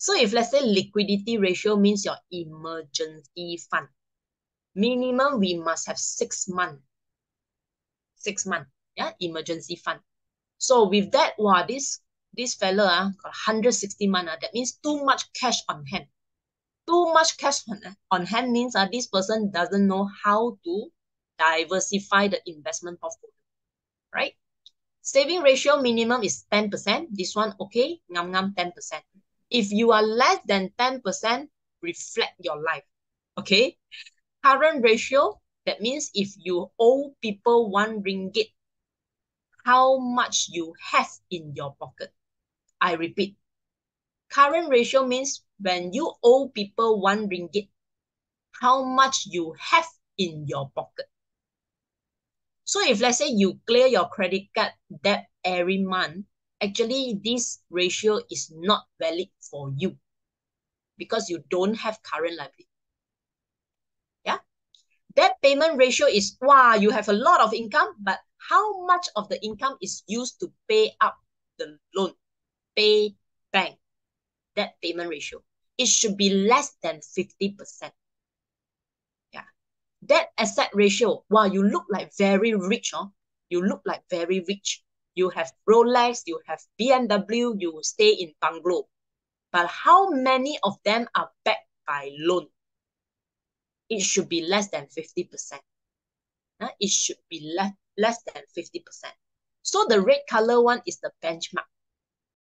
So if let's say liquidity ratio means your emergency fund, minimum we must have 6 months. 6 months, yeah, emergency fund. So with that, wow, this fella got 160 months. That means too much cash on hand. Too much cash on hand means this person doesn't know how to diversify the investment portfolio, right? Saving ratio minimum is 10%. This one, okay, ngam 10%. If you are less than 10%, reflect your life, okay? Current ratio, that means if you owe people 1 ringgit, how much you have in your pocket. I repeat, current ratio means when you owe people 1 ringgit, how much you have in your pocket. So if let's say you clear your credit card debt every month, actually this ratio is not valid for you because you don't have current liability. Yeah. Debt payment ratio is, wow, you have a lot of income, but how much of the income is used to pay up the loan, pay bank? Debt payment ratio. It should be less than 50%. Yeah. Debt asset ratio. Wow, you look like very rich, huh? You look like very rich. You have Rolex, you have BMW, you stay in bungalow. But how many of them are backed by loan? It should be less than 50%. It should be less than 50%. So the red color one is the benchmark.